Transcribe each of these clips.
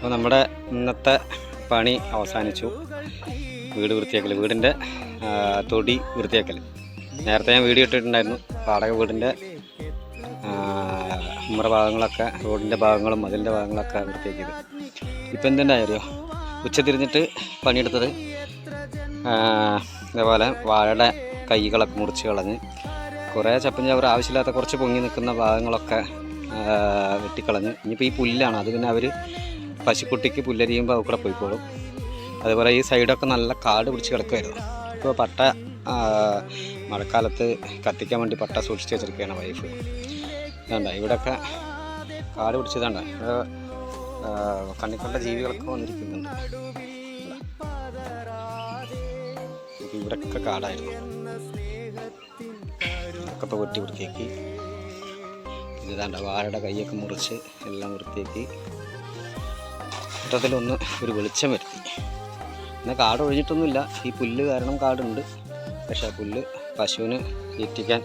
അപ്പോൾ നമ്മുടെ ഇന്നത്തെ പണി അവസാനിച്ചു. വീട് വൃത്തിയാക്കൽ, വീടിൻ്റെ തൊടി വൃത്തിയാക്കൽ. നേരത്തെ ഞാൻ വീഡിയോ ഇട്ടിട്ടുണ്ടായിരുന്നു. വാടക വീടിൻ്റെ ഉമ്മറ ഭാഗങ്ങളൊക്കെ, റോഡിൻ്റെ ഭാഗങ്ങളും അതിൻ്റെ ഭാഗങ്ങളൊക്കെ വൃത്തിയാക്കിയത്. ഇപ്പം എന്തിൻ്റെ അറിയോ, ഉച്ച തിരിഞ്ഞിട്ട് പണിയെടുത്തത്. അതേപോലെ വാഴയുടെ കൈകളൊക്കെ മുറിച്ച് കളഞ്ഞ് കുറേ ചപ്പും ചവറ് ആവശ്യമില്ലാത്ത കുറച്ച് പൊങ്ങി നിൽക്കുന്ന ഭാഗങ്ങളൊക്കെ വെട്ടിക്കളഞ്ഞ്. ഇനിയിപ്പോൾ ഈ പുല്ലാണ്, അത് പിന്നെ അവർ പശുക്കുട്ടിക്ക് പുല്ലരിയുമ്പോൾ അവക്കൂടെ പോയിക്കോളും. അതുപോലെ ഈ സൈഡൊക്കെ നല്ല കാട് പിടിച്ച് കിടക്കുമായിരുന്നു. ഇപ്പോൾ പട്ട മഴക്കാലത്ത് കത്തിക്കാൻ വേണ്ടി പട്ട സൂക്ഷിച്ച് വെച്ചിരിക്കുകയാണ് വൈഫ്. ഇതുണ്ട ഇവിടെയൊക്കെ കാട് പിടിച്ചതുണ്ട, ഇവിടെ കണ്ണിക്കണ്ട ജീവികളൊക്കെ വന്നിരിക്കുന്നുണ്ട്. ഇവിടെയൊക്കെ കാടായിരുന്നു, ഒക്കെ ഇപ്പോൾ വെട്ടി വൃത്തിയാക്കി. ഇതാണ്ട വാഴയുടെ കൈയൊക്കെ മുറിച്ച് എല്ലാം വൃത്തിയാക്കി. മൊത്തത്തിലൊന്ന് ഒരു വെളിച്ചം വരുത്തി. എന്നാൽ കാട് ഒഴിഞ്ഞിട്ടൊന്നുമില്ല, ഈ പുല്ല് കാരണം കാടുണ്ട്. പക്ഷേ ആ പുല്ല് പശുവിന് തീറ്റിക്കാൻ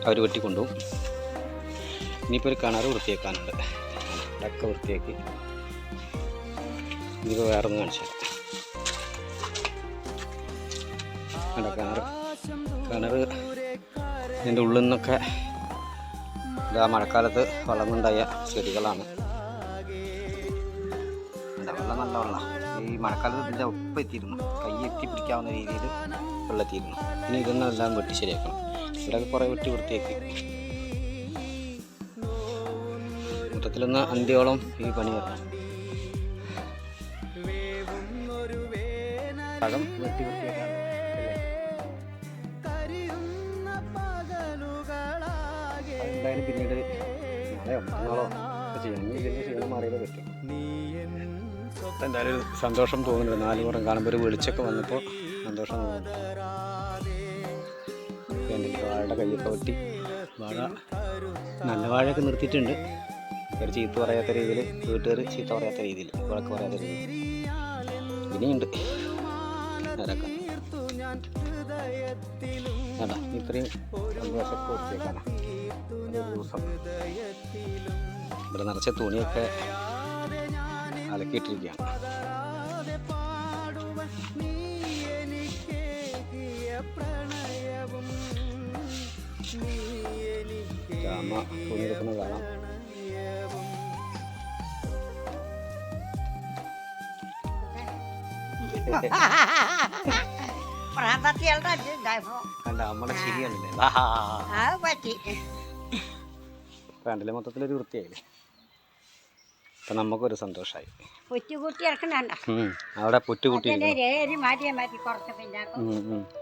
അവർ വെട്ടിക്കൊണ്ടുപോകും. ഇനിയിപ്പോൾ ഒരു കിണർ വൃത്തിയാക്കാനുണ്ട്, ഇതൊക്കെ വൃത്തിയാക്കി. ഇനിയിപ്പോൾ വേറെ ഒന്ന് കാണിച്ചു തരാം. കിണർ ഇതിൻ്റെ ഉള്ളിൽ നിന്നൊക്കെ ഇതാ മഴക്കാലത്ത് വളർന്നുണ്ടായ ചെടികളാണ്. വെള്ളം നല്ല വെള്ളം. ഈ മഴക്കാലത്ത് ഇതിൻ്റെ ഒപ്പം എത്തിയിരുന്നു, കൈ എത്തി പിടിക്കാവുന്ന രീതിയിൽ വെള്ളം എത്തിയിരുന്നു. ഇനി ഇതൊന്നും എല്ലാം വെട്ടി ശരിയാക്കണം. ഇവിടെയൊക്കെ കുറേ വെട്ടി വൃത്തിയാക്കി. മൊത്തത്തിലൊന്ന് അന്ത്യോളം ഈ പണി വരണം. പഴം വെട്ടി വൃത്തിയാക്കാൻ എന്തായാലും പിന്നീട് നാളെയോ മറ്റന്നാളോ ഒക്കെ ചെയ്യണം. ഇനി ഇതിൻ്റെ ക്ഷീണം മാറിയതേ പറ്റും. എന്തായാലും സന്തോഷം തോന്നുന്നുണ്ട്. 4 പുറം കാണുമ്പോൾ ഒരു വെളിച്ചൊക്കെ വന്നപ്പോൾ സന്തോഷം തോന്നുന്നു. വാഴയുടെ കയ്യൊക്കെ വെട്ടി, വാഴ നല്ല വാഴയൊക്കെ നിർത്തിയിട്ടുണ്ട്. ഒരു ചീത്ത പറയാത്ത രീതിയിൽ, വീട്ടുകാർ ചീത്ത പറയാത്ത രീതിയിൽ, വഴക്ക് പറയാത്ത രീതിയിൽ ഇനിയുണ്ട്. അതൊക്കെ വേണ്ട, ഇത്രയും സന്തോഷമൊക്കെ വൃത്തിയാക്കാനാണ് ദിവസം. ഇവിടെ നിറച്ച തുണിയൊക്കെ അലക്കിയിട്ടിരിക്കുകയാണ്. അമ്മ തുണിയെടുക്കുന്നത് കാണാം. കണ്ട അമ്മടെ ശരിയാണല്ലേ, കണ്ടില്ലേ, മൊത്തത്തിലൊരു വൃത്തിയായില്ലേ. അപ്പം നമുക്കൊരു സന്തോഷമായി. അവിടെ പുറ്റുകൂട്ടി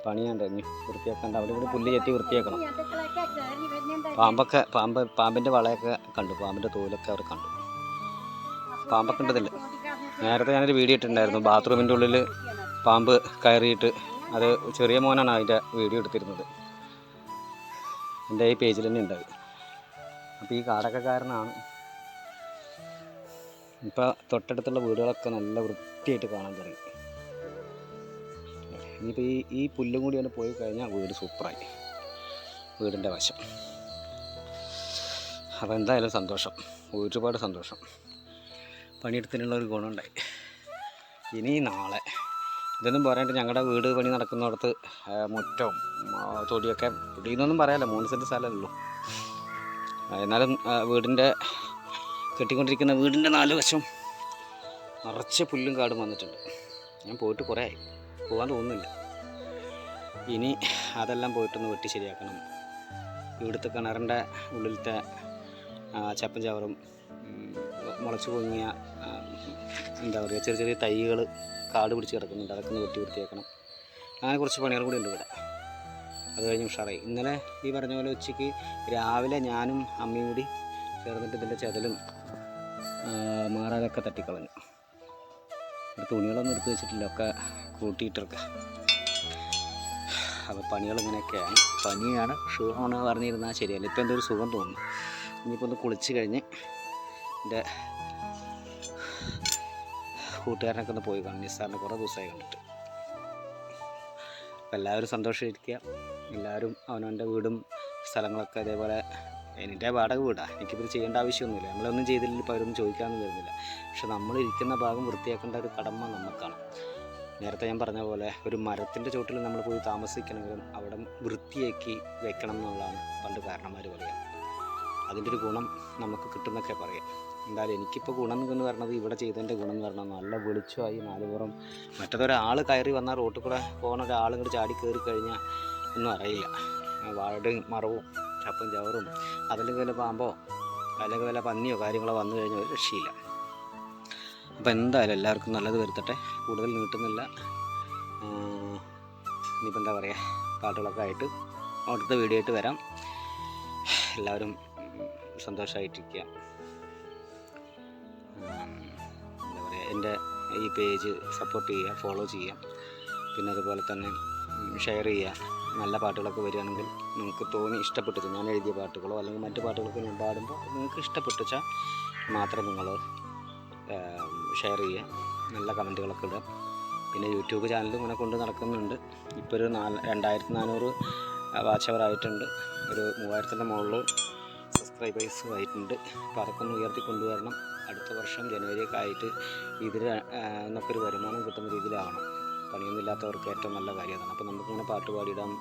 പണിയുണ്ട്, ഇനി വൃത്തിയാക്കണ്ട. അവിടെ ഇവിടെ പുല്ല് ചെത്തി വൃത്തിയാക്കണം. പാമ്പിൻ്റെ വളയൊക്കെ കണ്ടു, പാമ്പിൻ്റെ തോലൊക്കെ അവർ കണ്ടു. പാമ്പൊക്കെ ഉണ്ടതില്ല. നേരത്തെ ഞാനൊരു വീഡിയോ ഇട്ടിട്ടുണ്ടായിരുന്നു, ബാത്റൂമിൻ്റെ ഉള്ളിൽ പാമ്പ് കയറിയിട്ട്. അത് ചെറിയ മോനാണ് അതിൻ്റെ വീഡിയോ എടുത്തിരുന്നത്. എൻ്റെ ഈ പേജിൽ തന്നെ ഉണ്ടായി. അപ്പോൾ ഈ കാടൊക്കെ കാരണമാണ്. ഇപ്പോൾ തൊട്ടടുത്തുള്ള വീടുകളൊക്കെ നല്ല വൃത്തിയായിട്ട് കാണാൻ തുടങ്ങി. ഇനിയിപ്പോൾ ഈ പുല്ലും കൂടി ഒന്ന് പോയി കഴിഞ്ഞാൽ വീട് സൂപ്പറായി, വീടിൻ്റെ വശം. അപ്പോൾ എന്തായാലും സന്തോഷം, ഒരുപാട് സന്തോഷം. പണിയെടുത്തതിനുള്ള ഒരു ഗുണമുണ്ടായി. ഇനി നാളെ ഇതൊന്നും പറയാണ്ട് ഞങ്ങളുടെ വീട് പണി നടക്കുന്നിടത്ത് മുറ്റവും തൊടിയൊക്കെ ഇടിയെന്നൊന്നും പറയാമല്ലോ, 3 സെൻറ്റ് സ്ഥലമല്ലോ. എന്നാലും വീടിൻ്റെ കെട്ടിക്കൊണ്ടിരിക്കുന്ന വീടിൻ്റെ 4 വശം നിറച്ച് പുല്ലും കാടും വന്നിട്ടുണ്ട്. ഞാൻ പോയിട്ട് കുറേ ആയി, പോകാൻ തോന്നുന്നില്ല. ഇനി അതെല്ലാം പോയിട്ടൊന്ന് വെട്ടി ശരിയാക്കണം. ഇവിടുത്തെ കിണറിൻ്റെ ഉള്ളിലത്തെ ചപ്പും ചവറും മുളച്ച് പൊങ്ങിയ എന്താ പറയുക, ചെറിയ ചെറിയ തൈകൾ കാട് പിടിച്ച് കിടക്കുന്നുണ്ട്, അതൊക്കെ ഒന്ന് വെട്ടി വൃത്തിയാക്കണം. അങ്ങനെ കുറച്ച് പണികൾ കൂടി ഉണ്ട് ഇവിടെ. അത് കഴിഞ്ഞ് ഉഷാറായി. ഇന്നലെ ഈ പറഞ്ഞ പോലെ ഉച്ചയ്ക്ക് രാവിലെ ഞാനും അമ്മയും കൂടി ചേർന്നിട്ട് ഇതിൻ്റെ ചെതലും മാറാതൊക്കെ തട്ടിക്കളഞ്ഞു. തുണികളൊന്നും എടുത്ത് വെച്ചിട്ടില്ല, ഒക്കെ കൂട്ടിയിട്ടൊക്കെ. അപ്പോൾ പണികൾ ഇങ്ങനെയൊക്കെയാണ്. പനിയാണ്, സുഖമാണ് പറഞ്ഞിരുന്നാൽ ശരിയല്ല. ഇപ്പോൾ എൻ്റെ ഒരു സുഖം തോന്നുന്നു. ഇനിയിപ്പോൾ ഒന്ന് കുളിച്ച് കഴിഞ്ഞ് എൻ്റെ കൂട്ടുകാരനൊക്കെ ഒന്ന് പോയി കാണും. നിസ്സാറിനെ കുറേ ദിവസമായി കണ്ടിട്ട്. അപ്പോൾ എല്ലാവരും സന്തോഷമായിരിക്കുക. എല്ലാവരും അവനവൻ്റെ വീടും സ്ഥലങ്ങളൊക്കെ ഇതേപോലെ എൻ്റെ വാടക വീടാ, എനിക്കിപ്പോൾ ചെയ്യേണ്ട ആവശ്യമൊന്നുമില്ല. നമ്മളൊന്നും ചെയ്തില്ലെങ്കിൽ ഇപ്പോൾ അവരൊന്നും ചോദിക്കാനൊന്നും വരുന്നില്ല. പക്ഷെ നമ്മൾ ഇരിക്കുന്ന ഭാഗം വൃത്തിയാക്കേണ്ട ഒരു കടമ നമുക്കാണ്. നേരത്തെ ഞാൻ പറഞ്ഞ പോലെ ഒരു മരത്തിൻ്റെ ചോട്ടിൽ നമ്മൾ പോയി താമസിക്കണമെങ്കിലും അവിടെ വൃത്തിയാക്കി വെക്കണം എന്നുള്ളതാണ് പണ്ട് കാരണന്മാർ പറയാം. അതിൻ്റെ ഒരു ഗുണം നമുക്ക് കിട്ടുന്നൊക്കെ പറയാം. എന്തായാലും എനിക്കിപ്പോൾ ഗുണം എന്ന് പറയുന്നത് ഇവിടെ ചെയ്തതിൻ്റെ ഗുണം എന്ന് പറഞ്ഞാൽ നല്ല വെളിച്ചമായി നാലുപുറം. മറ്റതൊരാൾ കയറി വന്നാൽ റോട്ടിൽ കൂടെ പോകുന്ന ഒരാൾ ഇങ്ങോട്ട് ചാടി കയറി കഴിഞ്ഞാൽ ഒന്നും അറിയില്ല. വാഴയും മറവും ചപ്പും ചവറും അതിലേക്ക് വല്ല പാമ്പോ അല്ലെങ്കിൽ വല്ല പന്നിയോ കാര്യങ്ങളോ വന്നു കഴിഞ്ഞാൽ ഒരു രക്ഷയില്ല. അപ്പോൾ എന്തായാലും എല്ലാവർക്കും നല്ലത് വരുത്തട്ടെ. കൂടുതൽ നീട്ടുന്നില്ല. ഇനിയിപ്പോൾ എന്താ പറയുക, പാട്ടുകളൊക്കെ ആയിട്ട് അടുത്ത വീഡിയോ ആയിട്ട് വരാം. എല്ലാവരും സന്തോഷമായിട്ടിരിക്കുക. എന്താ പറയുക, എൻ്റെ ഈ പേജ് സപ്പോർട്ട് ചെയ്യുക, ഫോളോ ചെയ്യുക. പിന്നെ അതുപോലെ തന്നെ ഷെയർ ചെയ്യുക. നല്ല പാട്ടുകളൊക്കെ വരികയാണെങ്കിൽ നിങ്ങൾക്ക് തോന്നി ഇഷ്ടപ്പെട്ടത്, ഞാൻ എഴുതിയ പാട്ടുകളോ അല്ലെങ്കിൽ മറ്റു പാട്ടുകളൊക്കെ ഞാൻ പാടുമ്പോൾ നിങ്ങൾക്ക് ഇഷ്ടപ്പെട്ടാൽ മാത്രം നിങ്ങൾ ഷെയർ ചെയ്യുക, നല്ല കമൻറ്റുകളൊക്കെ ഇടുക. പിന്നെ യൂട്യൂബ് ചാനലും ഇങ്ങനെ കൊണ്ട് നടക്കുന്നുണ്ട്. ഇപ്പോൾ ഒരു 2400 വാച്ച് അവർ ആയിട്ടുണ്ട്. ഒരു 3000ൻ്റെ മുകളിൽ സബ്സ്ക്രൈബേഴ്സും ആയിട്ടുണ്ട്. അപ്പോൾ അതൊക്കെ ഒന്ന് ഉയർത്തി കൊണ്ടുവരണം. അടുത്ത വർഷം ജനുവരിയൊക്കെ ആയിട്ട് ഇതിൽ എന്നൊക്കെ ഒരു വരുമാനം കിട്ടുന്ന രീതിയിലാവണം. പണിയൊന്നും ഇല്ലാത്തവർക്ക് ഏറ്റവും നല്ല കാര്യമാണ്. അപ്പോൾ നമുക്കിങ്ങനെ പാട്ട് പാടിയിടാം,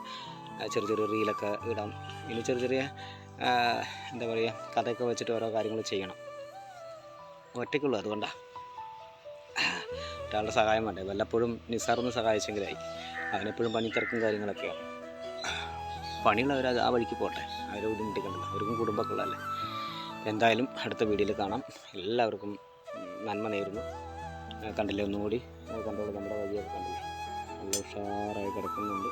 ചെറിയ ചെറിയ റീലൊക്കെ ഇടാം. ഇനി ചെറിയ ചെറിയ എന്താ പറയുക, കഥയൊക്കെ വെച്ചിട്ട് ഓരോ കാര്യങ്ങൾ ചെയ്യണം. ഒറ്റയ്ക്കുള്ളൂ, അതുകൊണ്ടാണ്. ഒരാളുടെ സഹായം വേണ്ടേ. വല്ലപ്പോഴും നിസാറൊന്ന് സഹായിച്ചെങ്കിലായി. അവനെപ്പോഴും പണിത്തിരക്കും കാര്യങ്ങളൊക്കെയാണ്. പണിയുള്ളവർ ആ വഴിക്ക് പോട്ടെ, അവരെ ബുദ്ധിമുട്ടിക്കണ്ടല്ലോ, അവർക്കും കുടുംബമൊക്കെ ഉള്ളതല്ലേ. എന്തായാലും അടുത്ത വീഡിയോയിൽ കാണാം. എല്ലാവർക്കും നന്മ നേരുന്നു. കണ്ടില്ലേ, ഒന്നുകൂടി കണ്ടോളൂ, നമ്മുടെ വഴിയൊക്കെ കണ്ടില്ലേ, നല്ല ഉഷാറായി കിടക്കുന്നുണ്ട്.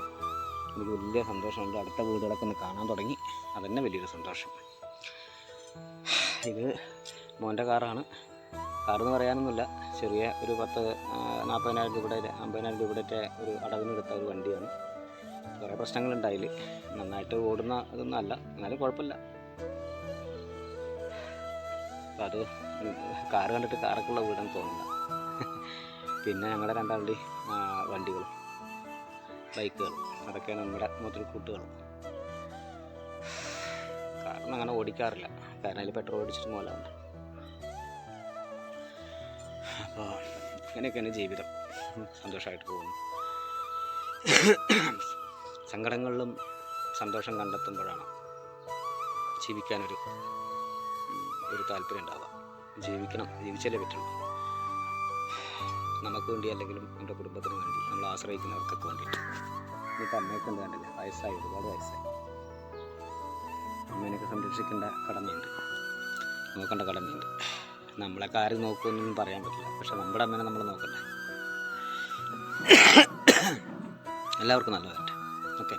എനിക്ക് വലിയ സന്തോഷമുണ്ട്. അടുത്ത വീടുകളൊക്കെ ഒന്ന് കാണാൻ തുടങ്ങി, അതന്നെ വലിയൊരു സന്തോഷം. ഇത് മോൻ്റെ കാറാണ്. കാറെന്ന് പറയാനൊന്നുമില്ല, ചെറിയ ഒരു 40,000 രൂപയുടെ 50,000 രൂപയുടെ ഒരു അടവിനെടുത്ത ഒരു വണ്ടിയാണ്. കുറേ പ്രശ്നങ്ങളുണ്ടായില്ല. നന്നായിട്ട് ഓടുന്ന ഇതൊന്നും അല്ല, എന്നാലും കുഴപ്പമില്ല. അപ്പം അത് കാറ് കണ്ടിട്ട് കാറൊക്കെയുള്ള വീടെന്ന് തോന്നില്ല. പിന്നെ ഞങ്ങളുടെ 2 വണ്ടികൾ, ബൈക്കുകൾ, അതൊക്കെയാണ് നമ്മുടെ മുതൽക്കൂട്ടുകൾ. കാറൊന്നും അങ്ങനെ ഓടിക്കാറില്ല, കാരണം അതിൽ പെട്രോൾ ഓടിച്ചിട്ട് മോലാണ്. അപ്പോൾ അങ്ങനെയൊക്കെയാണ് ജീവിതം. സന്തോഷമായിട്ട് പോകുന്നു. സങ്കടങ്ങളിലും സന്തോഷം കണ്ടെത്തുമ്പോഴാണ് ജീവിക്കാനൊരു താല്പര്യം ഉണ്ടാവുക. ജീവിക്കണം, ജീവിച്ചാലേ പറ്റുള്ളൂ. നമുക്ക് വേണ്ടി അല്ലെങ്കിലും എൻ്റെ കുടുംബത്തിന് വേണ്ടി, നമ്മൾ ആശ്രയിക്കുന്നവർക്കൊക്കെ വേണ്ടിയിട്ട്. ഇനിയിപ്പോൾ അമ്മയൊക്കെ ഉണ്ട്, കണ്ടില്ല, വയസ്സായി, ഒരുപാട് വയസ്സായി. അമ്മേനൊക്കെ സംരക്ഷിക്കേണ്ട കടമയുണ്ട്, നോക്കേണ്ട കടമയുണ്ട്. നമ്മളൊക്കെ ആരും നോക്കുമെന്നൊന്നും പറയാൻ പറ്റില്ല, പക്ഷെ നമ്മുടെ അമ്മേനെ നമ്മൾ നോക്കണ്ടേ. എല്ലാവർക്കും നല്ലതായിട്ട്. ഓക്കെ,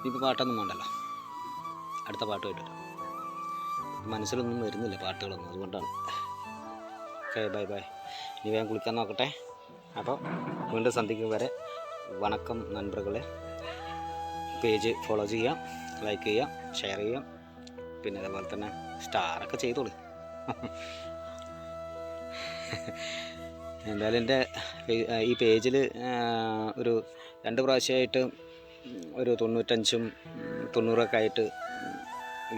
ഇപ്പോൾ പാട്ടൊന്നും വേണ്ടല്ലോ, അടുത്ത പാട്ട് കേട്ടിട്ട് മനസ്സിലൊന്നും വരുന്നില്ല പാട്ടുകളൊന്നും, അതുകൊണ്ടാണ്. Okay, bye bye. ഇനി വേഗം കുളിക്കാൻ നോക്കട്ടെ. അപ്പോൾ വീണ്ടും സന്ധിക്കും വരെ വണക്കം നൻപറുകളെ. പേജ് ഫോളോ ചെയ്യാം, ലൈക്ക് ചെയ്യാം, ഷെയർ ചെയ്യാം. പിന്നെ അതുപോലെ തന്നെ സ്റ്റാറൊക്കെ ചെയ്തോളൂ. എന്തായാലും എൻ്റെ ഈ പേജിൽ ഒരു 2 പ്രാവശ്യമായിട്ട് ഒരു 95ഉം 90ഒക്കെ ആയിട്ട്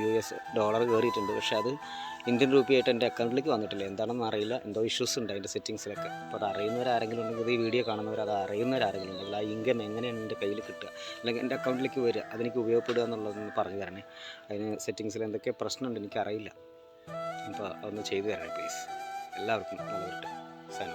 US ഡോളർ കയറിയിട്ടുണ്ട്. പക്ഷേ അത് ഇന്ത്യൻ രൂപയായിട്ട് എൻ്റെ അക്കൗണ്ടിലേക്ക് വന്നിട്ടില്ല. എന്താണെന്ന് അറിയില്ല, എന്തോ ഇഷ്യൂസ് ഉണ്ട് അതിൻ്റെ സെറ്റിങ്സിലൊക്കെ. അപ്പോൾ അത് അറിയുന്നവരാരെങ്കിലും ഉണ്ടെങ്കിൽ, ഈ വീഡിയോ കാണുന്നവർ അത് അറിയുന്നവരാരെങ്കിലും ഉണ്ടെങ്കിൽ, ആ ഇൻകം എങ്ങനെയാണ് എൻ്റെ കയ്യിൽ കിട്ടുക, അല്ലെങ്കിൽ എൻ്റെ അക്കൗണ്ടിലേക്ക് വരിക, അതെനിക്ക് ഉപയോഗപ്പെടുക എന്നുള്ളതൊന്ന് പറഞ്ഞു തരണേ. അതിന് സെറ്റിങ്സിൽ എന്തൊക്കെ പ്രശ്നമുണ്ട് എനിക്കറിയില്ല. അപ്പോൾ അതൊന്ന് ചെയ്തു തരണേ പ്ലീസ്. എല്ലാവർക്കും നല്ല വരട്ടെ. സൈൻ.